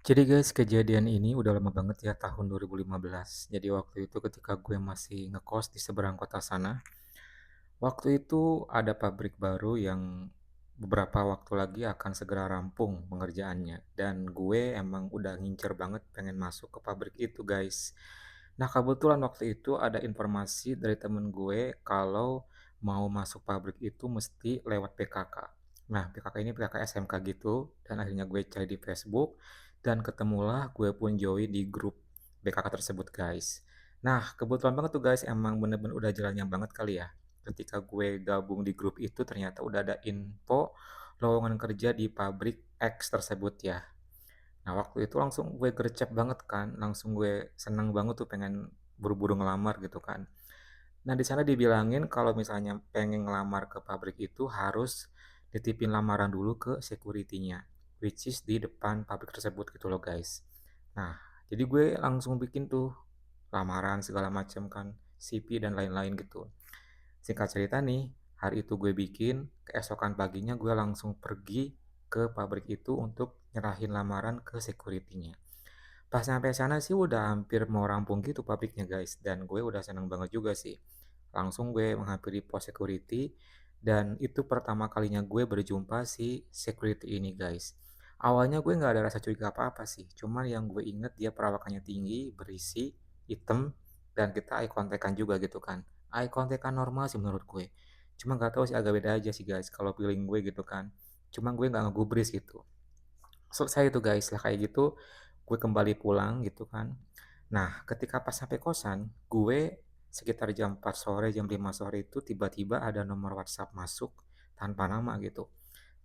Jadi guys, kejadian ini udah lama banget ya, tahun 2015. Jadi waktu itu ketika gue masih ngekos di seberang kota sana, waktu itu ada pabrik baru yang beberapa waktu lagi akan segera rampung pengerjaannya. Dan gue emang udah ngincer banget pengen masuk ke pabrik itu guys. Nah kebetulan waktu itu ada informasi dari temen gue kalau mau masuk pabrik itu mesti lewat PKK. Nah PKK ini PKK SMK gitu, dan akhirnya gue cari di Facebook, dan ketemulah gue pun join di grup BKK tersebut guys. Nah kebetulan banget tuh guys, emang bener-bener udah jalannya banget kali ya. Ketika gue gabung di grup itu ternyata udah ada info lowongan kerja di pabrik X tersebut ya. Nah waktu itu langsung gue gercep banget kan, langsung gue seneng banget tuh pengen buru-buru ngelamar gitu kan. Nah di sana dibilangin kalau misalnya pengen ngelamar ke pabrik itu harus ditipin lamaran dulu ke security-nya, which is di depan pabrik tersebut gitu loh guys. Nah jadi gue langsung bikin tuh lamaran segala macam kan, CV dan lain-lain gitu. Singkat cerita nih, hari itu gue bikin, keesokan paginya gue langsung pergi ke pabrik itu untuk nyerahin lamaran ke security-nya. Pas sampai sana sih udah hampir mau rampung gitu pabriknya guys, dan gue udah seneng banget juga sih. Langsung gue menghampiri pos security, dan itu pertama kalinya gue berjumpa si security ini guys. Awalnya gue nggak ada rasa curiga apa-apa sih, cuman yang gue inget dia perawakannya tinggi, berisi, hitam, dan kita eye contact juga gitu kan. Eye contact normal sih menurut gue. Cuma nggak tahu sih, agak beda aja sih guys kalau feeling gue gitu kan. Cuma gue nggak ngegubris gitu. Selesai itu guys lah kayak gitu, gue kembali pulang gitu kan. Nah ketika pas sampai kosan, gue sekitar jam 4 sore, jam 5 sore itu tiba-tiba ada nomor WhatsApp masuk tanpa nama gitu.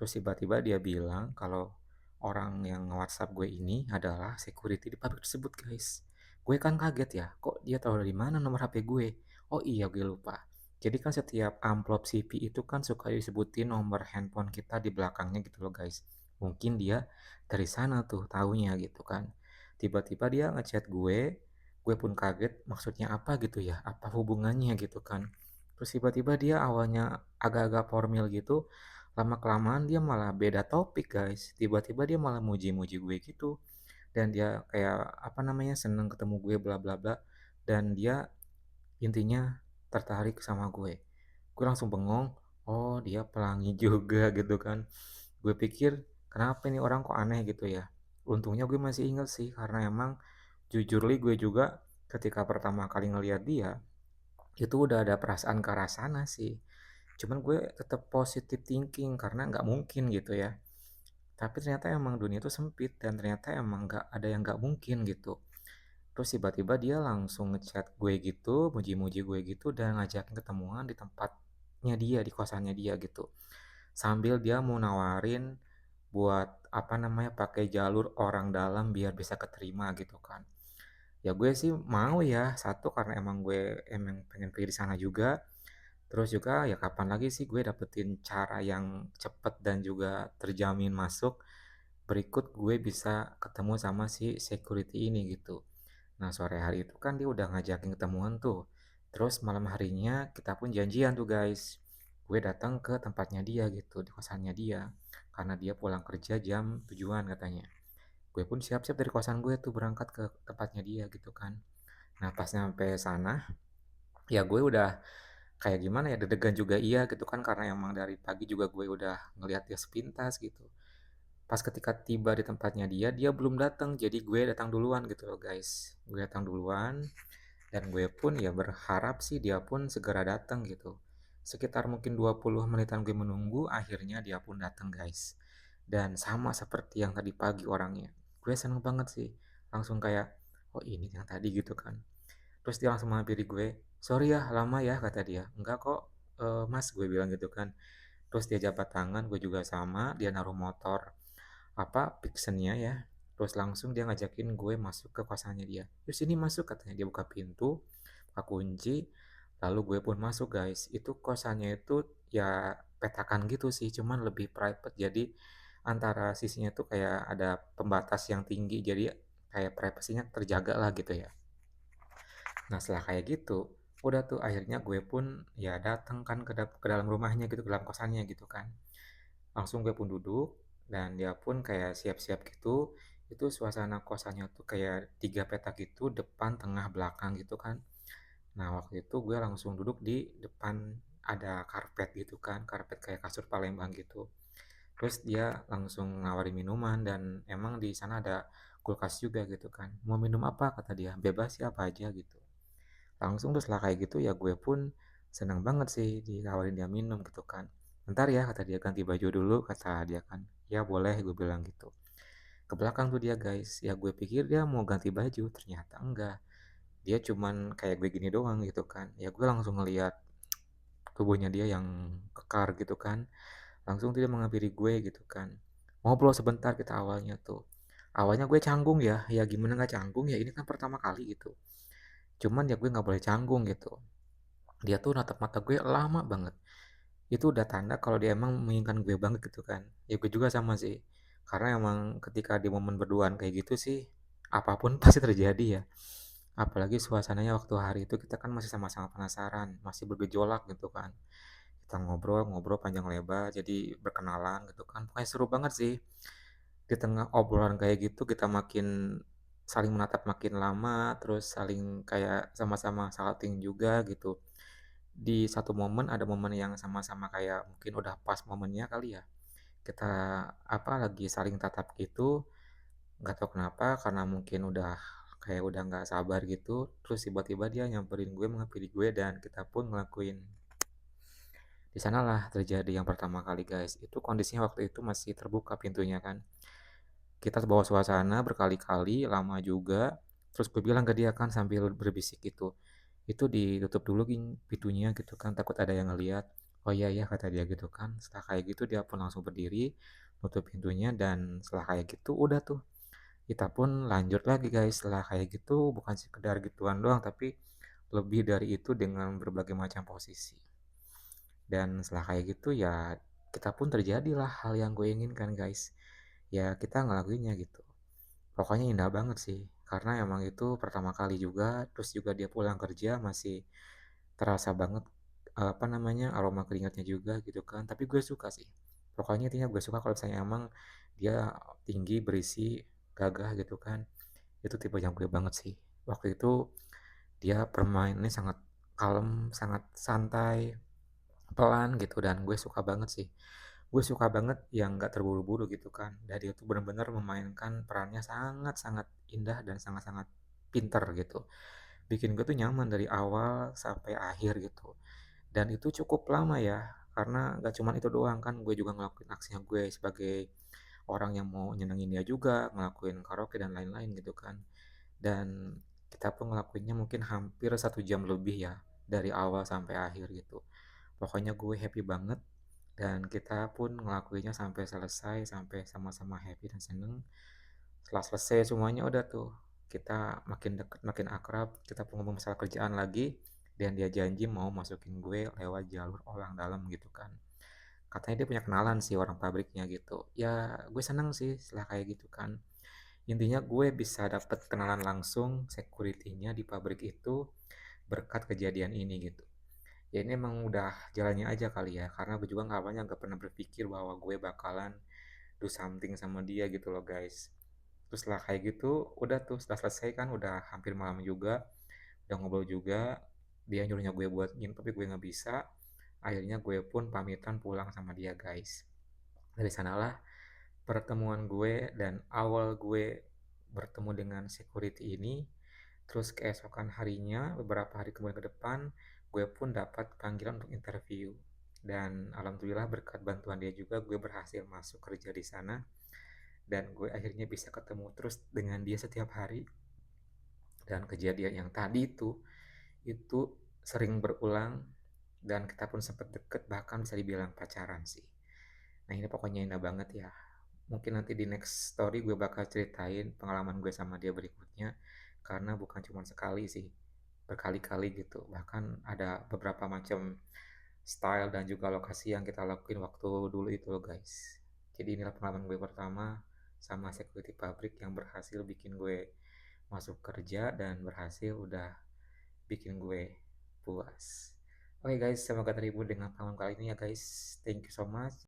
Terus tiba-tiba dia bilang kalau orang yang WhatsApp gue ini adalah security di pabrik tersebut guys. Gue kan kaget ya, kok dia tahu dari mana nomor HP gue? Oh iya, gue lupa. Jadi kan setiap amplop CV itu kan suka disebutin nomor handphone kita di belakangnya gitu loh guys. Mungkin dia dari sana tuh taunya gitu kan. Tiba-tiba dia ngechat gue pun kaget maksudnya apa gitu ya, apa hubungannya gitu kan. Terus tiba-tiba dia awalnya agak-agak formal gitu, lama-kelamaan dia malah beda topik guys. Tiba-tiba dia malah muji-muji gue gitu. Dan dia kayak apa namanya, seneng ketemu gue bla bla bla. Dan dia intinya tertarik sama gue. Gue langsung bengong, oh dia pelangi juga gitu kan. Gue pikir kenapa ini orang kok aneh gitu ya. Untungnya gue masih inget sih, karena emang jujur li gue juga ketika pertama kali ngeliat dia itu udah ada perasaan ke arah sana sih. Cuman gue tetap positive thinking karena nggak mungkin gitu ya. Tapi ternyata emang dunia itu sempit, dan ternyata emang nggak ada yang nggak mungkin gitu. Terus tiba-tiba dia langsung ngechat gue gitu, muji-muji gue gitu, dan ngajakin ketemuan di tempatnya dia, di kosannya dia gitu. Sambil dia mau nawarin buat apa namanya, pakai jalur orang dalam biar bisa keterima gitu kan. Ya gue sih mau ya, satu karena emang gue emang pengen pergi di sana juga. Terus juga ya kapan lagi sih gue dapetin cara yang cepet dan juga terjamin masuk, berikut gue bisa ketemu sama si security ini gitu. Nah sore hari itu kan dia udah ngajakin ketemuan tuh. Terus malam harinya kita pun janjian tuh guys. Gue datang ke tempatnya dia gitu, di kosannya dia. Karena dia pulang kerja jam tujuan katanya. Gue pun siap-siap dari kosan gue tuh berangkat ke tempatnya dia gitu kan. Nah pas nyampe sana, ya gue udah kayak gimana ya, deg-degan juga iya gitu kan, karena emang dari pagi juga gue udah ngelihat dia sepintas gitu. Pas ketika tiba di tempatnya dia, dia belum datang, jadi gue datang duluan gitu loh guys. Gue datang duluan, dan gue pun ya berharap sih dia pun segera datang gitu. Sekitar mungkin 20 menitan gue menunggu, akhirnya dia pun datang guys. Dan sama seperti yang tadi pagi orangnya. Gue seneng banget sih. Langsung kayak, oh ini yang tadi gitu kan. Terus dia langsung menghampiri gue, sorry ya lama ya kata dia. Enggak kok, mas gue bilang gitu kan. Terus dia jabat tangan, gue juga sama, dia naruh motor apa Pixennya ya. Terus langsung dia ngajakin gue masuk ke kosannya dia. Yuk sini masuk katanya, dia buka pintu, buka kunci, lalu gue pun masuk guys. Itu kosannya itu ya petakan gitu sih, cuman lebih private. Jadi antara sisinya tuh kayak ada pembatas yang tinggi, jadi kayak privasinya terjaga lah gitu ya. Nah setelah kayak gitu, udah tuh akhirnya gue pun ya datang kan ke dalam rumahnya gitu, ke dalam kosannya gitu kan. Langsung gue pun duduk, dan dia pun kayak siap-siap gitu. Itu suasana kosannya tuh kayak 3 petak gitu, depan, tengah, belakang gitu kan. Nah, waktu itu gue langsung duduk di depan, ada karpet gitu kan, karpet kayak kasur Palembang gitu. Terus dia langsung nawarin minuman dan emang di sana ada kulkas juga gitu kan. Mau minum apa kata dia, bebas ya apa aja gitu. Langsung terus lah kayak gitu ya gue pun seneng banget sih ditawarin dia minum gitu kan. Bentar ya kata dia, ganti baju dulu kata dia kan. Ya boleh gue bilang gitu. Ke belakang tuh dia guys, ya gue pikir dia mau ganti baju, ternyata enggak. Dia cuman kayak gue gini doang gitu kan. Ya gue langsung ngeliat tubuhnya dia yang kekar gitu kan. Langsung tuh dia menghampiri gue gitu kan. Ngobrol sebentar kita awalnya tuh. Awalnya gue canggung ya gimana nggak canggung ya, ini kan pertama kali gitu. Cuman ya gue nggak boleh canggung gitu. Dia tuh natap mata gue lama banget. Itu udah tanda kalau dia emang menginginkan gue banget gitu kan. Ya gue juga sama sih. Karena emang ketika di momen berduaan kayak gitu sih, apapun pasti terjadi ya. Apalagi suasananya waktu hari itu kita kan masih sama-sama penasaran, masih bergejolak gitu kan. Kita ngobrol-ngobrol panjang lebar, jadi berkenalan gitu kan. Pokoknya seru banget sih. Di tengah obrolan kayak gitu kita makin saling menatap makin lama, terus saling kayak sama-sama salting juga gitu. Di satu momen ada momen yang sama-sama kayak mungkin udah pas momennya kali ya. Kita apa lagi saling tatap gitu, nggak tahu kenapa karena mungkin udah kayak udah nggak sabar gitu, terus tiba-tiba dia nyamperin gue, menghampiri gue dan kita pun ngelakuin. Di sanalah terjadi yang pertama kali guys. Itu kondisinya waktu itu masih terbuka pintunya kan. Kita terbawa suasana berkali-kali, lama juga. Terus gue bilang ke dia kan sambil berbisik gitu, itu ditutup dulu pintunya gitu kan, takut ada yang ngeliat. Oh iya ya kata dia gitu kan. Setelah kayak gitu dia pun langsung berdiri, nutup pintunya dan setelah kayak gitu udah tuh. Kita pun lanjut lagi guys, setelah kayak gitu bukan sekedar gituan doang tapi lebih dari itu dengan berbagai macam posisi. Dan setelah kayak gitu ya kita pun terjadilah hal yang gue inginkan guys. Ya kita ngelakuinnya gitu. Pokoknya indah banget sih. Karena emang itu pertama kali juga, terus juga dia pulang kerja masih terasa banget apa namanya aroma keringatnya juga gitu kan. Tapi gue suka sih. Pokoknya intinya gue suka kalau misalnya emang dia tinggi, berisi, gagah gitu kan. Itu tipe yang gue banget sih. Waktu itu dia permainannya sangat kalem, sangat santai, pelan gitu dan gue suka banget sih. Gue suka banget yang gak terburu-buru gitu kan. Dan dia tuh benar-benar memainkan perannya sangat-sangat indah dan sangat-sangat pinter gitu. Bikin gue tuh nyaman dari awal sampai akhir gitu. Dan itu cukup lama ya, karena gak cuman itu doang kan, gue juga ngelakuin aksinya gue sebagai orang yang mau nyenengin dia juga, ngelakuin karaoke dan lain-lain gitu kan. Dan kita pun ngelakuinnya mungkin hampir 1 jam lebih ya, dari awal sampai akhir gitu. Pokoknya gue happy banget dan kita pun ngelakuinnya sampai selesai, sampai sama-sama happy dan seneng. Setelah selesai semuanya udah tuh, kita makin deket, makin akrab, kita pun ngomong masalah kerjaan lagi, dan dia janji mau masukin gue lewat jalur orang dalam gitu kan. Katanya dia punya kenalan sih orang pabriknya gitu. Ya gue seneng sih setelah kayak gitu kan. Intinya gue bisa dapet kenalan langsung security-nya di pabrik itu berkat kejadian ini gitu. Ya ini emang udah jalannya aja kali ya, karena gue juga nggak awalnya nggak pernah berpikir bahwa gue bakalan do something sama dia gitu loh guys. Terus setelah kayak gitu udah tuh setelah selesai kan udah hampir malam juga, udah ngobrol juga, dia nyuruhnya gue buat nginep tapi gue nggak bisa. Akhirnya gue pun pamitan pulang sama dia guys. Dari sanalah pertemuan gue dan awal gue bertemu dengan security ini. Terus keesokan harinya, beberapa hari kemudian ke depan, gue pun dapat panggilan untuk interview. Dan alhamdulillah berkat bantuan dia juga gue berhasil masuk kerja di sana. Dan gue akhirnya bisa ketemu terus dengan dia setiap hari. Dan kejadian yang tadi itu sering berulang dan kita pun sempat deket bahkan bisa dibilang pacaran sih. Nah ini pokoknya indah banget ya. Mungkin nanti di next story gue bakal ceritain pengalaman gue sama dia berikutnya. Karena bukan cuma sekali sih, berkali-kali gitu. Bahkan ada beberapa macam style dan juga lokasi yang kita lakuin waktu dulu itu loh guys. Jadi inilah pengalaman gue pertama sama security pabrik yang berhasil bikin gue masuk kerja dan berhasil udah bikin gue puas. Oke guys, semoga terhibur dengan pengalaman kali ini ya guys. Thank you so much.